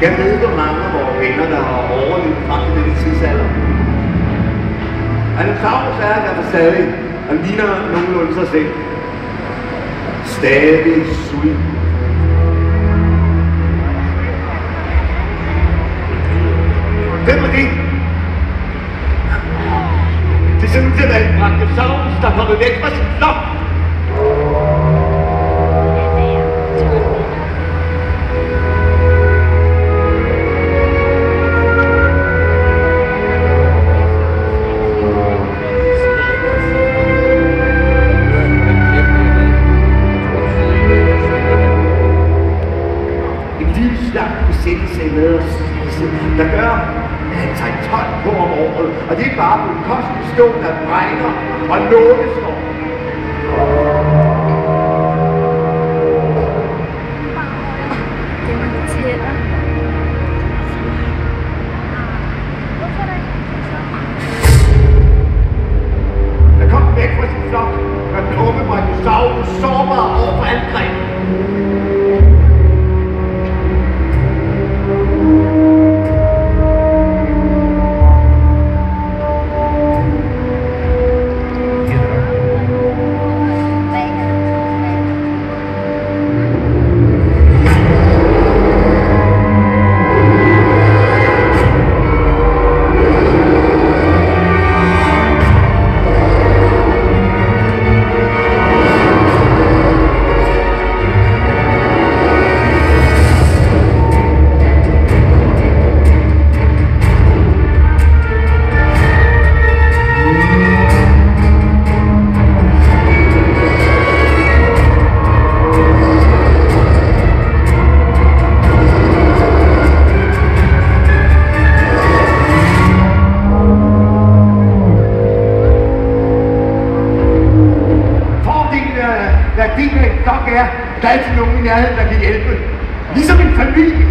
Jeg ved, hvor mange af vores venner, der har overlevet frem til denne tidsalder. Allosaurus er derfor stadig, og ligner nogenlunde sig selv. Stadig sulten. Hvem er det? Det ser ud til at være en brachiosaurus, der er kommet væk fra sin flok. Der gør, at han tager 12 på om året, og det er bare på en kostelig stå, der brænder og nåleskår. Det var tænder. Der kom væk fra sin flok, og den unge brachiosaurus sårbar over for angreb. Der er altid nogen i nærheden, der kan hjælpe. Ligesom en familie.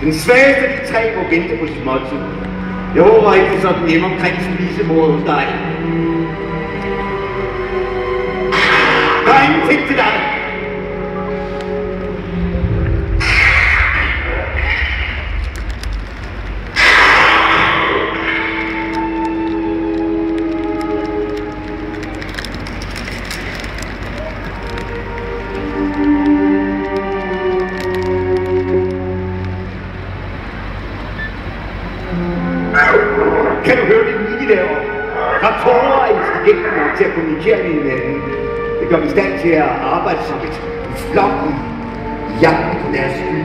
Den svageste af de tre må vente på sit måltid. Jeg håber ikke, det er sådan hjemme omkring spisebordet hos dig. Der er ingenting til dig. kommunikerer med hinanden. Det gør dem i stand til at arbejde som et flok i jagten på deres skylde.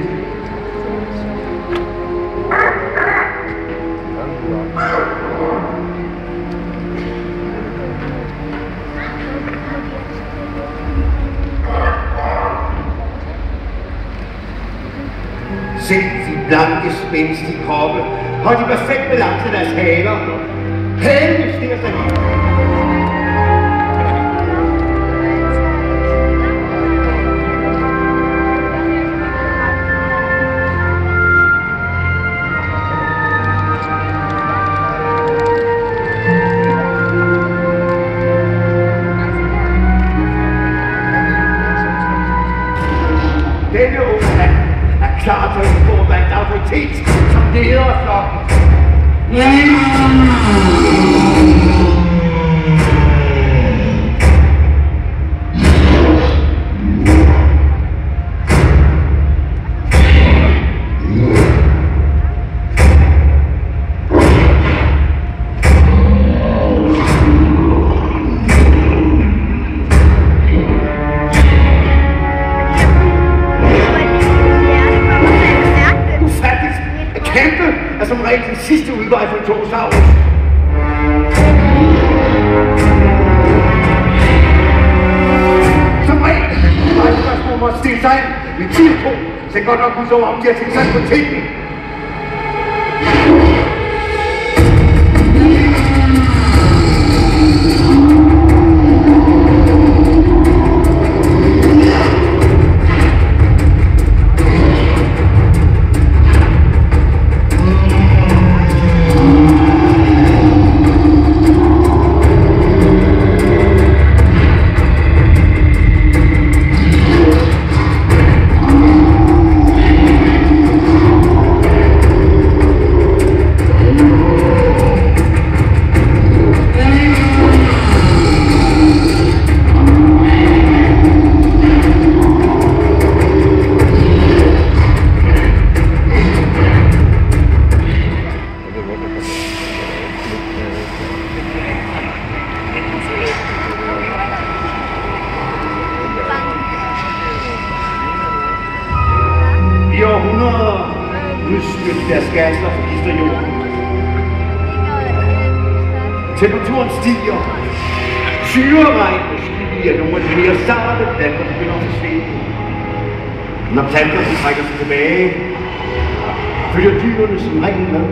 Se de blanke, spændstige kroppe, har de perfekt balance deres haler. Halen stiger sig lige. Denne unge mand er klar til at udfordre en autoritet som leder af flokken. Er som regel den sidste udvej for en togsavl. Som regel har et spørgsmål om at stille sig ind med 10 på, så godt nok kunne sove om de har tænkt sig på tingene. I århundreder udstødte deres gasser forgifter jorden. Temperaturen stiger. Syreregn og sky er nogle af de mere sarte planter begynder at forsvinde. Når planterne trækker sig tilbage, følger dyrene som regel med.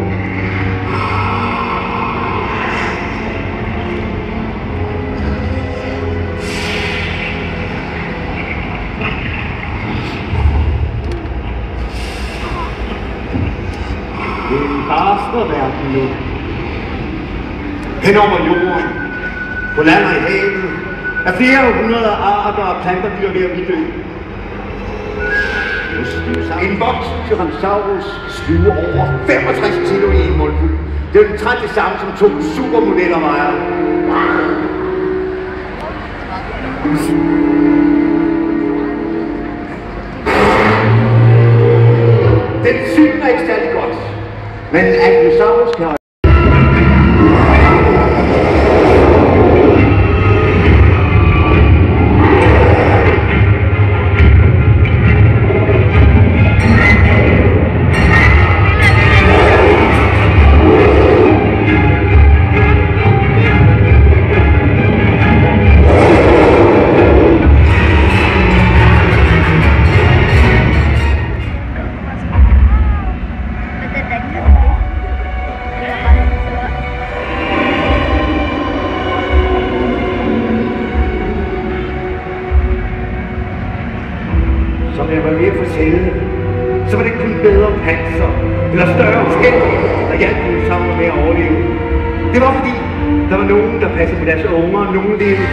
Det er en barstere verden nu. Hen over jorden, på land og i havet, er flere hundrede arter af planterdyr ved at uddø. En voksen Tyrannosaurus sluger over 65 kilo i en mundfuld. Det er jo omtrent det samme som 2 supermodeller vejer. Den syn er ikke særlig godt, men Ankylosaurus kan som jeg var ved at fortælle, så var det kun bedre panser, eller større skæld, der hjalp dinosaurer med at overleve. Det var fordi, der var nogen, der passede på deres unger, og nogen levede.